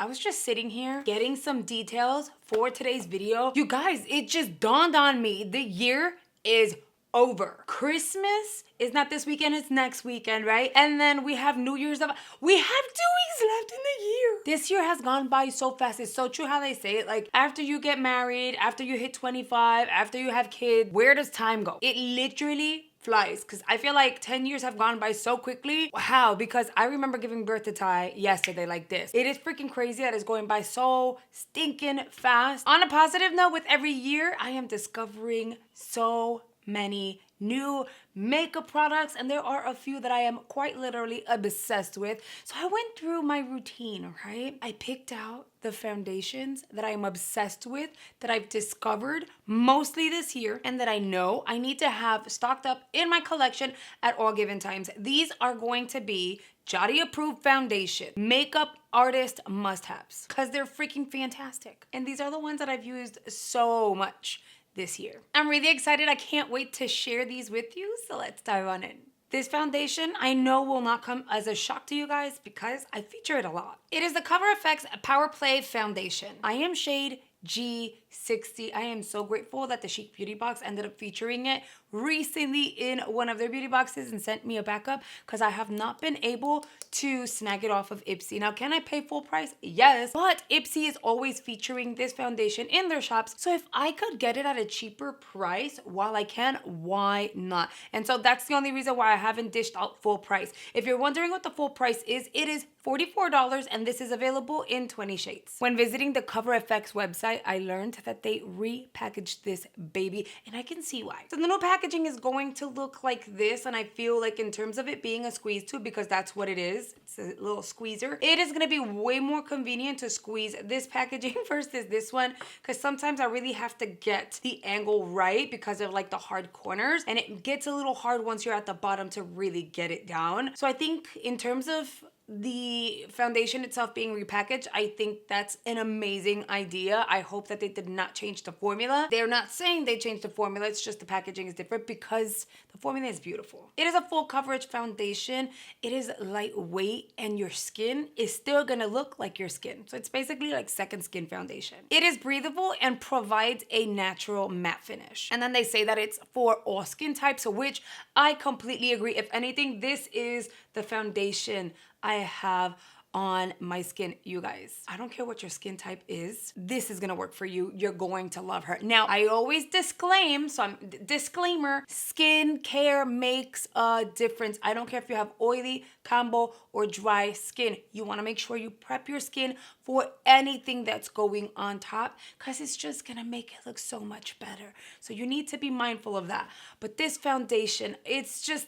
I was just sitting here getting some details for today's video. You guys, it just dawned on me. The year is over. Christmas is not this weekend, it's next weekend, right? And then we have New Year's Eve. We have 2 weeks left in the year. This year has gone by so fast. It's so true how they say it. Like, after you get married, after you hit 25, after you have kids, where does time go? It literally flies, because I feel like 10 years have gone by so quickly. How? Because I remember giving birth to Ty yesterday like this. It is freaking crazy that it's going by so stinking fast. On a positive note, with every year, I am discovering so many new makeup products, and there are a few that I am quite literally obsessed with. So I went through my routine, right? I picked out the foundations that I am obsessed with, that I've discovered mostly this year, and that I know I need to have stocked up in my collection at all given times. These are going to be Yari approved foundation, makeup artist must-haves, because they're freaking fantastic. And these are the ones that I've used so much this year. I'm really excited. I can't wait to share these with you. So let's dive on in. This foundation I know will not come as a shock to you guys because I feature it a lot. It is the Cover FX Power Play Foundation. I am shade G60. I am so grateful that the Chic Beauty Box ended up featuring it recently in one of their beauty boxes and sent me a backup, because I have not been able to snag it off of Ipsy. Now, can I pay full price? Yes, but Ipsy is always featuring this foundation in their shops. So if I could get it at a cheaper price while I can, why not? And so that's the only reason why I haven't dished out full price. If you're wondering what the full price is, it is $44, and this is available in 20 shades. When visiting the Cover FX website, I learned that they repackaged this baby, and I can see why. So the new packaging is going to look like this, and I feel like in terms of it being a squeeze tube, because that's what it is, it's a little squeezer, it is gonna be way more convenient to squeeze this packaging versus this one, because sometimes I really have to get the angle right because of like the hard corners, and it gets a little hard once you're at the bottom to really get it down. So I think in terms of the foundation itself being repackaged, I think that's an amazing idea. I hope that they did not change the formula. They're not saying they changed the formula, it's just the packaging is different, because the formula is beautiful. It is a full coverage foundation. It is lightweight, and your skin is still gonna look like your skin. So it's basically like second skin foundation. It is breathable and provides a natural matte finish. And then they say that it's for all skin types, which I completely agree. If anything, this is the foundation I have on my skin, you guys. I don't care what your skin type is. This is gonna work for you. You're going to love her. Now, I always disclaim, disclaimer, skin care makes a difference. I don't care if you have oily, combo, or dry skin. You wanna make sure you prep your skin for anything that's going on top, because it's just gonna make it look so much better. So you need to be mindful of that. But this foundation, it's just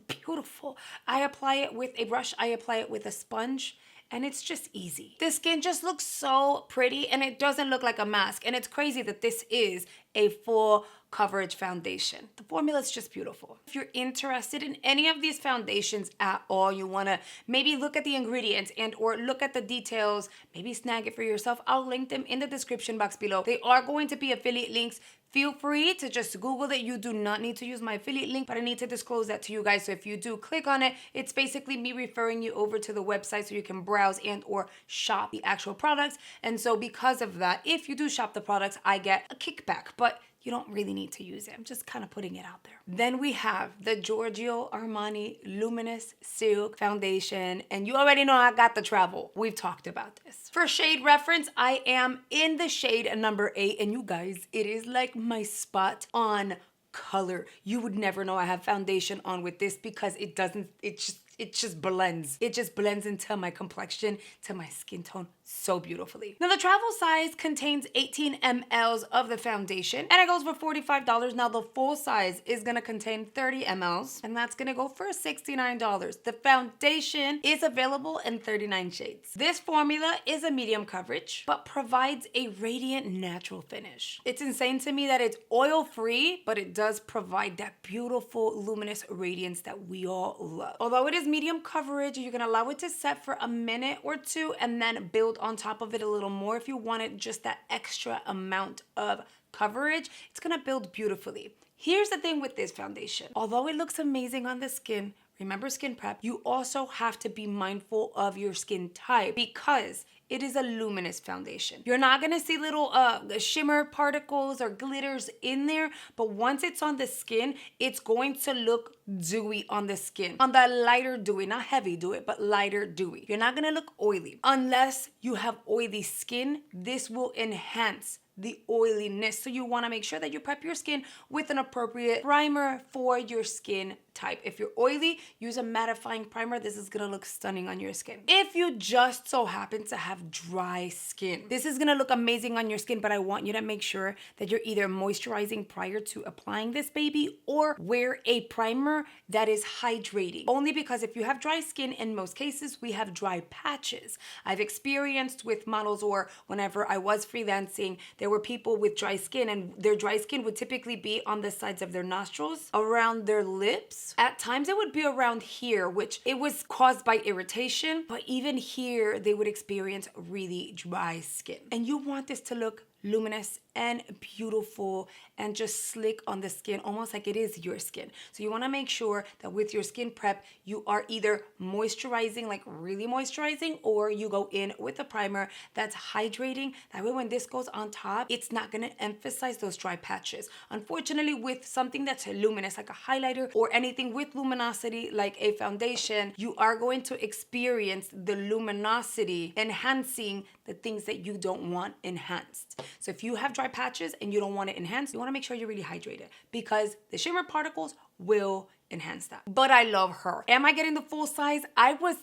beautiful. I apply it with a brush, I apply it with a sponge, and it's just easy. The skin just looks so pretty, and it doesn't look like a mask. And it's crazy that this is a full coverage foundation. The formula is just beautiful. If you're interested in any of these foundations at all, you wanna maybe look at the ingredients and or look at the details, maybe snag it for yourself, I'll link them in the description box below. They are going to be affiliate links. Feel free to just Google it. You do not need to use my affiliate link, but I need to disclose that to you guys. So if you do click on it, it's basically me referring you over to the website so you can browse and or shop the actual products. And so because of that, if you do shop the products, I get a kickback, but you don't really need to use it. I'm just kind of putting it out there. Then we have the Giorgio Armani Luminous Silk Foundation. And you already know I got the travel. We've talked about this. For shade reference, I am in the shade number 8. And you guys, it is like my spot on color. You would never know I have foundation on with this, because it doesn't, it just blends. It just blends into my complexion, to my skin tone so beautifully. Now the travel size contains 18 mLs of the foundation, and it goes for $45. Now the full size is gonna contain 30 mLs, and that's gonna go for $69. The foundation is available in 39 shades. This formula is a medium coverage, but provides a radiant natural finish. It's insane to me that it's oil-free, but it does provide that beautiful luminous radiance that we all love. Although it is medium coverage, you can allow it to set for a minute or two and then build on top of it a little more if you wanted just that extra amount of coverage. It's gonna build beautifully. Here's the thing with this foundation. Although it looks amazing on the skin, remember skin prep, you also have to be mindful of your skin type, because it is a luminous foundation. You're not gonna see little shimmer particles or glitters in there, but once it's on the skin, it's going to look dewy on the skin. On the lighter dewy, not heavy dewy, but lighter dewy. You're not gonna look oily. Unless you have oily skin, this will enhance the oiliness. So you wanna make sure that you prep your skin with an appropriate primer for your skin type. If you're oily, use a mattifying primer. This is gonna look stunning on your skin. If you just so happen to have dry skin, this is gonna look amazing on your skin, but I want you to make sure that you're either moisturizing prior to applying this baby or wear a primer that is hydrating. Only because if you have dry skin, in most cases, we have dry patches. I've experienced with models, or whenever I was freelancing, there were people with dry skin, and their dry skin would typically be on the sides of their nostrils, around their lips. At times it would be around here, which it was caused by irritation, but even here they would experience really dry skin. And you want this to look luminous and beautiful and just slick on the skin, almost like it is your skin. So you wanna make sure that with your skin prep, you are either moisturizing, like really moisturizing, or you go in with a primer that's hydrating. That way when this goes on top, it's not gonna emphasize those dry patches. Unfortunately, with something that's luminous, like a highlighter or anything with luminosity, like a foundation, you are going to experience the luminosity enhancing the things that you don't want enhanced. So if you have dry patches and you don't want it enhanced, you want to make sure you're really hydrated, because the shimmer particles will enhance that. But I love her. Am I getting the full size? I was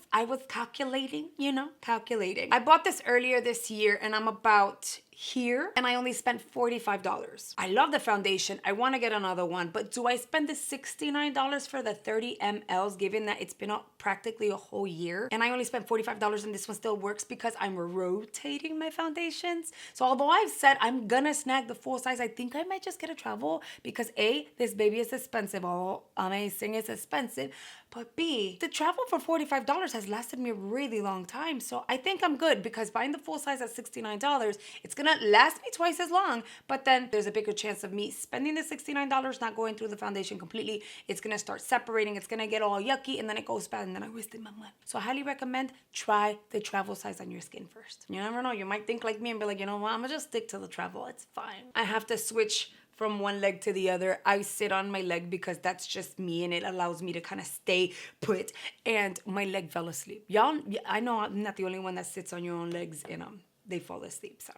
calculating, calculating. I bought this earlier this year and I'm about here, and I only spent $45. I love the foundation. I want to get another one, but do I spend the $69 for the 30 mLs, given that it's been out practically a whole year and I only spent $45 and this one still works because I'm rotating my foundations? So although I've said I'm gonna snag the full size, I think I might just get a travel, because A, this baby is expensive. Oh, amazing, it's expensive. But B, the travel for $45 has lasted me a really long time. So I think I'm good, because buying the full size at $69, it's gonna last me twice as long, but then there's a bigger chance of me spending the $69, not going through the foundation completely. It's gonna start separating, it's gonna get all yucky, and then it goes bad, and then I wasted my money. So I highly recommend try the travel size on your skin first. You never know, you might think like me and be like, you know what, I'm gonna just stick to the travel, it's fine. I have to switch from one leg to the other. I sit on my leg because that's just me, and it allows me to kind of stay put, and my leg fell asleep. Y'all, I know I'm not the only one that sits on your own legs and they fall asleep, so.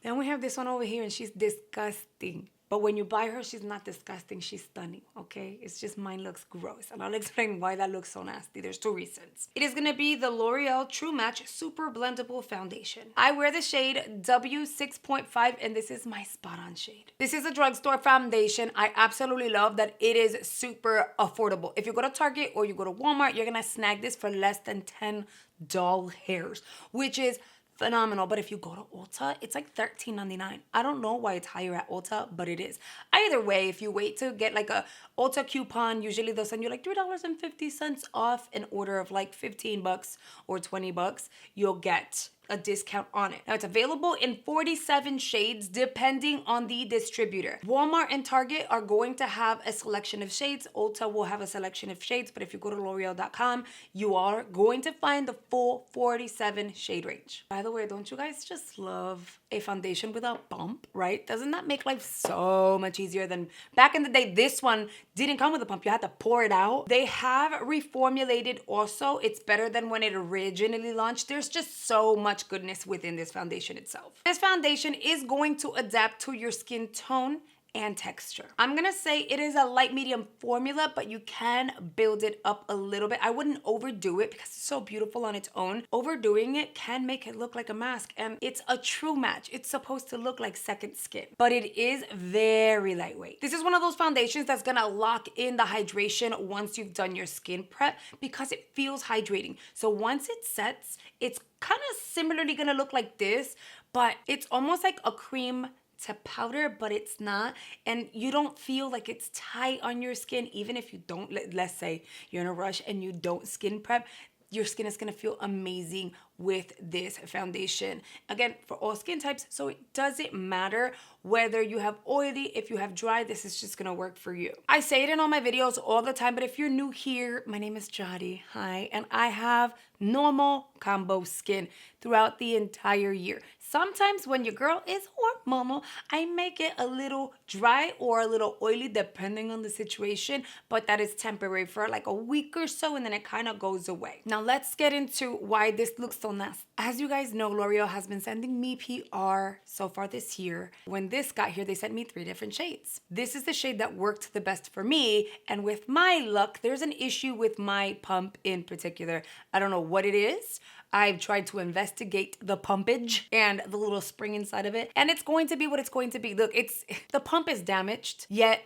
Then we have this one over here, and she's disgusting. But when you buy her, she's not disgusting, she's stunning, okay? It's just mine looks gross, and I'll explain why that looks so nasty. There's two reasons. It is gonna be the L'Oreal True Match Super Blendable Foundation. I wear the shade W6.5, and this is my spot-on shade. This is a drugstore foundation. I absolutely love that it is super affordable. If you go to Target or you go to Walmart, you're gonna snag this for less than 10 doll hairs, which is phenomenal. But if you go to Ulta, it's like $13.99. I don't know why it's higher at Ulta, but it is. Either way, if you wait to get like a Ulta coupon, usually they'll send you like $3.50 off an order of like 15 bucks or 20 bucks. You'll get a discount on it. Now, it's available in 47 shades depending on the distributor. Walmart and Target are going to have a selection of shades. Ulta will have a selection of shades, but if you go to L'Oreal.com, you are going to find the full 47 shade range. By the way, don't you guys just love a foundation without bump, right? Doesn't that make life so much easier than back in the day? This one didn't come with a pump. You had to pour it out. They have reformulated also. It's better than when it originally launched. There's just so much goodness within this foundation itself. This foundation is going to adapt to your skin tone and texture. I'm gonna say it is a light medium formula, but you can build it up a little bit. I wouldn't overdo it because it's so beautiful on its own. Overdoing it can make it look like a mask, and it's a true match. It's supposed to look like second skin, but it is very lightweight. This is one of those foundations that's gonna lock in the hydration once you've done your skin prep, because it feels hydrating. So once it sets, it's kind of similarly gonna look like this, but it's almost like a cream to powder, but it's not, and you don't feel like it's tight on your skin. Even if you don't, let's say you're in a rush and you don't skin prep, your skin is gonna feel amazing with this foundation. Again, for all skin types, so it doesn't matter whether you have oily, if you have dry, this is just gonna work for you. I say it in all my videos all the time, but if you're new here, my name is Yari, hi, and I have normal combo skin throughout the entire year. Sometimes when your girl is hormonal, I may get a little dry or a little oily depending on the situation, but that is temporary for like a week or so and then it kind of goes away. Now let's get into why this looks so nice. As you guys know, L'Oreal has been sending me PR so far this year. When this got here, they sent me 3 different shades. This is the shade that worked the best for me, and with my luck, there's an issue with my pump in particular. I don't know what it is. I've tried to investigate the pumpage and the little spring inside of it, and it's going to be what it's going to be. Look, the pump is damaged, yet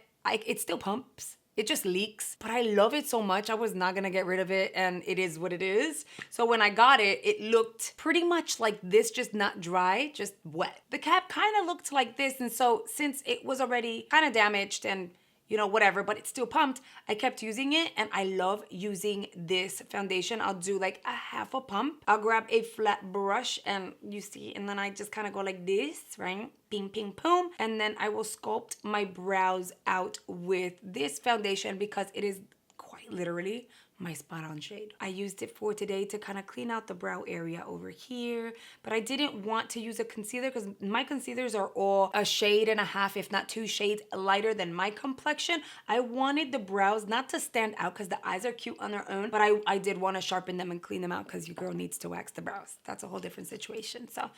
it still pumps. It just leaks, but I love it so much. I was not gonna get rid of it, and it is what it is. So when I got it, it looked pretty much like this, just not dry, just wet. The cap kind of looked like this, and so since it was already kind of damaged and whatever, but it's still pumped, I kept using it, and I love using this foundation. I'll do like a half a pump. I'll grab a flat brush, and you see, and then I just kind of go like this, right? Ping, ping, boom. And then I will sculpt my brows out with this foundation because it is quite literally my spot on shade. I used it for today to kind of clean out the brow area over here, but I didn't want to use a concealer because my concealers are all a shade and a half, if not 2 shades lighter than my complexion. I wanted the brows not to stand out because the eyes are cute on their own, but I did want to sharpen them and clean them out because your girl needs to wax the brows. That's a whole different situation. So,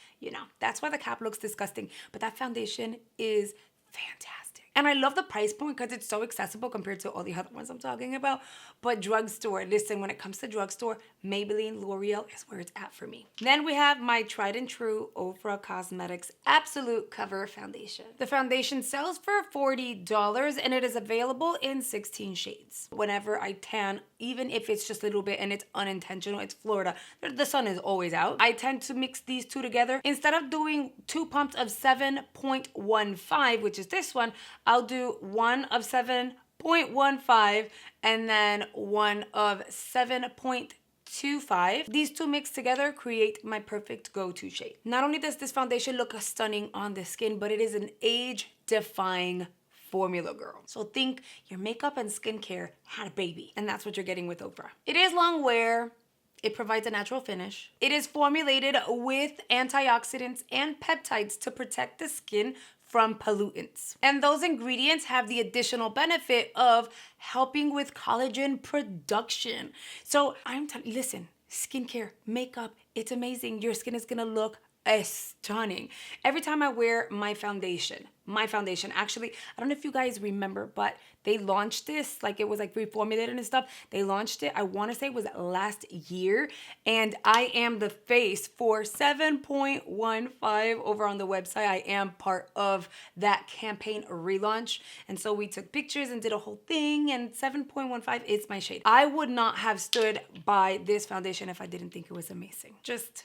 that's why the cap looks disgusting, but that foundation is fantastic. And I love the price point because it's so accessible compared to all the other ones I'm talking about. But drugstore, listen, when it comes to drugstore, Maybelline, L'Oreal is where it's at for me. Then we have my tried and true Ofra Cosmetics Absolute Cover Foundation. The foundation sells for $40 and it is available in 16 shades. Whenever I tan, even if it's just a little bit and it's unintentional, it's Florida, the sun is always out, I tend to mix these two together. Instead of doing 2 pumps of 7.15, which is this one, I'll do 1 of 7.15 and then 1 of 7.25. These two mixed together create my perfect go-to shade. Not only does this foundation look stunning on the skin, but it is an age-defying formula, girl. So think your makeup and skincare had a baby, and that's what you're getting with Ofra. It is long wear. It provides a natural finish. It is formulated with antioxidants and peptides to protect the skin from pollutants. And those ingredients have the additional benefit of helping with collagen production. So listen, skincare, makeup, it's amazing. Your skin is gonna look stunning. Every time I wear my foundation, actually, I don't know if you guys remember, but they launched this, like it was like reformulated and stuff. They launched it, I wanna say it was last year, and I am the face for 7.15 over on the website. I am part of that campaign relaunch. And so we took pictures and did a whole thing, and 7.15 is my shade. I would not have stood by this foundation if I didn't think it was amazing. Just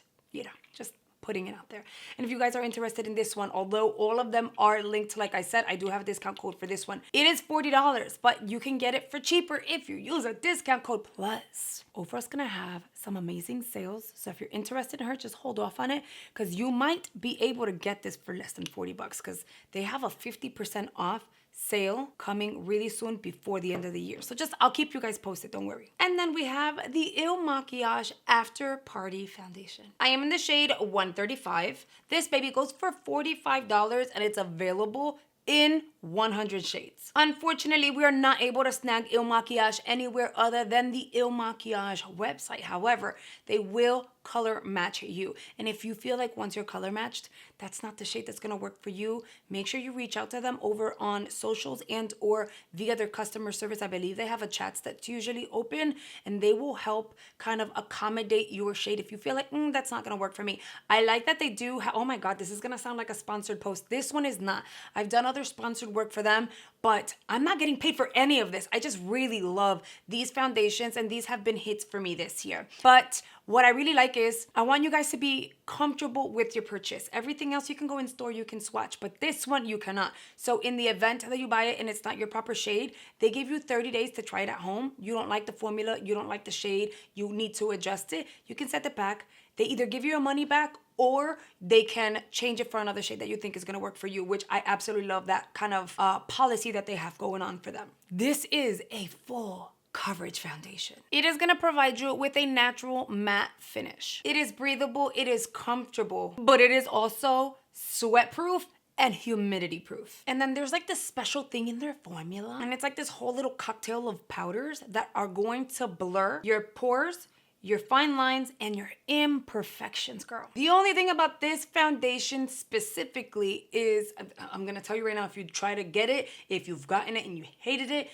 putting it out there. And if you guys are interested in this one, although all of them are linked, like I said, I do have a discount code for this one. It is $40, but you can get it for cheaper if you use a discount code. Plus, Ofra's gonna have some amazing sales. So if you're interested in her, just hold off on it because you might be able to get this for less than $40 because they have a 50% off sale coming really soon before the end of the year. So I'll keep you guys posted, don't worry. And then we have the Il Makiage After Party Foundation. I am in the shade 135. This baby goes for $45 and it's available in 100 shades. Unfortunately, we are not able to snag Il Makiage anywhere other than the Il Makiage website. However, they will color match you. And if you feel like once you're color matched, that's not the shade that's gonna work for you, make sure you reach out to them over on socials and or via their customer service. I believe they have a chat that's usually open and they will help kind of accommodate your shade if you feel like, that's not gonna work for me. I like that they do, oh my God, this is gonna sound like a sponsored post. This one is not. I've done other sponsored work for them, but I'm not getting paid for any of this. I just really love these foundations and these have been hits for me this year. But what I really like is I want you guys to be comfortable with your purchase. Everything else you can go in store, you can swatch, but this one you cannot. So in the event that you buy it and it's not your proper shade, they give you 30 days to try it at home. You don't like the formula, you don't like the shade, you need to adjust it. You can set it back. They either give you your money back or they can change it for another shade that you think is gonna work for you, which I absolutely love that kind of policy that they have going on for them. This is a full coverage foundation. It is gonna provide you with a natural matte finish. It is breathable, it is comfortable, but it is also sweat proof and humidity proof. And then there's like this special thing in their formula, and it's like this whole little cocktail of powders that are going to blur your pores, your fine lines, and your imperfections, girl. The only thing about this foundation specifically is, I'm gonna tell you right now, if you try to get it, if you've gotten it and you hated it,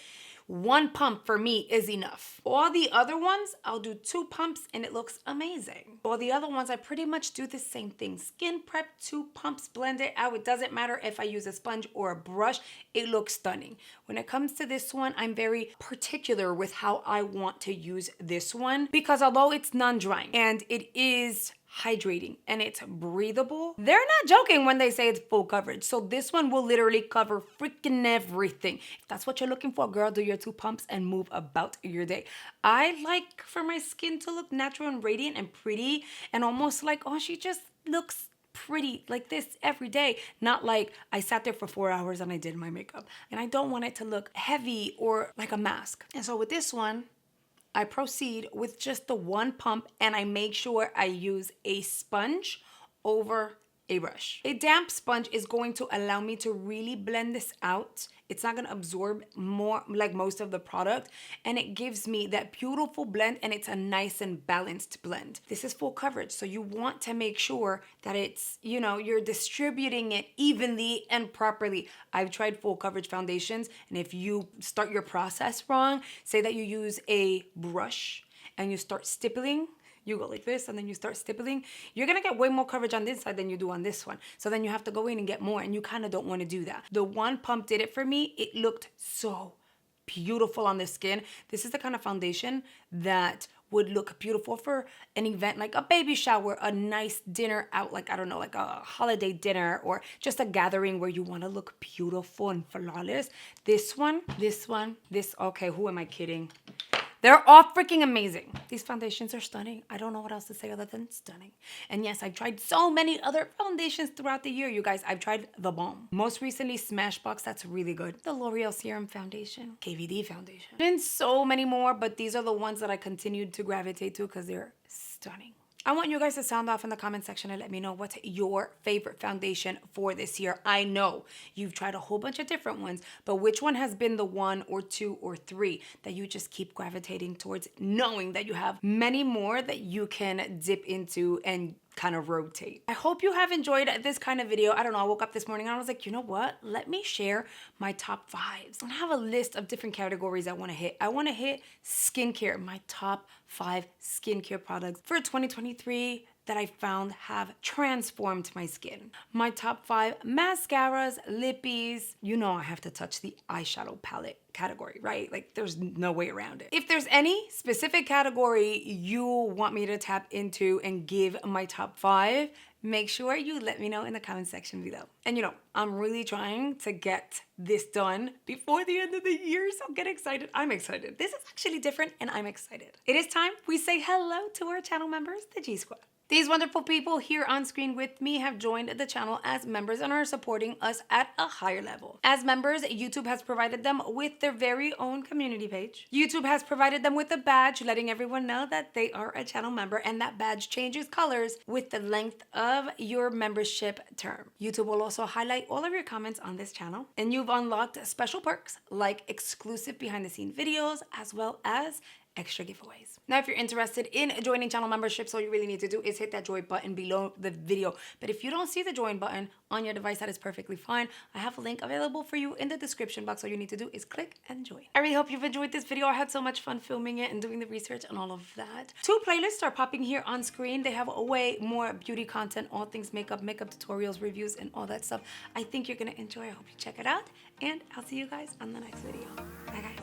one pump for me is enough. All the other ones, I'll do 2 pumps and it looks amazing. All the other ones, I pretty much do the same thing. Skin prep, 2 pumps, blend it out. It doesn't matter if I use a sponge or a brush, it looks stunning. When it comes to this one, I'm very particular with how I want to use this one, because although it's non-drying and it is hydrating and it's breathable, they're not joking when they say it's full coverage. So this one will literally cover freaking everything. If that's what you're looking for, girl, do your 2 pumps and move about your day. I like for my skin to look natural and radiant and pretty, and almost like, oh, she just looks pretty like this every day, not like I sat there for 4 hours and I did my makeup. And I don't want it to look heavy or like a mask. And so with this one, I proceed with just the 1 pump, and I make sure I use a sponge over a brush. A damp sponge is going to allow me to really blend this out. It's not gonna absorb more like most of the product, and it gives me that beautiful blend, and it's a nice and balanced blend. This is full coverage, so you want to make sure that it's, you know, you're distributing it evenly and properly. I've tried full coverage foundations, and if you start your process wrong, say that you use a brush and you start stippling, you go like this and then you start stippling, you're gonna get way more coverage on this side than you do on this one. So then you have to go in and get more, and you kind of don't want to do that. The 1 pump did it for me. It looked so beautiful on the skin. This is the kind of foundation that would look beautiful for an event like a baby shower, a nice dinner out, like, I don't know, like a holiday dinner, or just a gathering where you want to look beautiful and flawless. This one, okay, who am I kidding? They're all freaking amazing. These foundations are stunning. I don't know what else to say other than stunning. And yes, I've tried so many other foundations throughout the year, you guys. I've tried The Balm. Most recently, Smashbox, that's really good. The L'Oreal Serum Foundation. KVD Foundation. And so many more, but these are the ones that I continued to gravitate to because they're stunning. I want you guys to sound off in the comment section and let me know what's your favorite foundation for this year. I know you've tried a whole bunch of different ones, but which one has been the 1 or 2 or 3 that you just keep gravitating towards, knowing that you have many more that you can dip into and kind of rotate. I hope you have enjoyed this kind of video. I don't know, I woke up this morning and I was like, you know what? Let me share my top 5s. I have a list of different categories I want to hit. I want to hit skincare, my top 5 skincare products for 2023 that I found have transformed my skin. My top 5 mascaras, lippies. You know I have to touch the eyeshadow palette category, right? Like, there's no way around it. If there's any specific category you want me to tap into and give my top 5, make sure you let me know in the comment section below. And you know, I'm really trying to get this done before the end of the year, so get excited. I'm excited. This is actually different and I'm excited. It is time we say hello to our channel members, the G Squad. These wonderful people here on screen with me have joined the channel as members and are supporting us at a higher level. As members, YouTube has provided them with their very own community page. YouTube has provided them with a badge letting everyone know that they are a channel member, and that badge changes colors with the length of your membership term. YouTube will also highlight all of your comments on this channel, and you've unlocked special perks like exclusive behind-the-scenes videos as well as extra giveaways. Now, if you're interested in joining channel memberships, all you really need to do is hit that join button below the video. But if you don't see the join button on your device, that is perfectly fine. I have a link available for you in the description box. All you need to do is click and join. I really hope you've enjoyed this video. I had so much fun filming it and doing the research and all of that. 2 playlists are popping here on screen. They have way more beauty content, all things makeup tutorials, reviews, and all that stuff. I think you're gonna enjoy. I hope you check it out, and I'll see you guys on the next video. Bye, guys.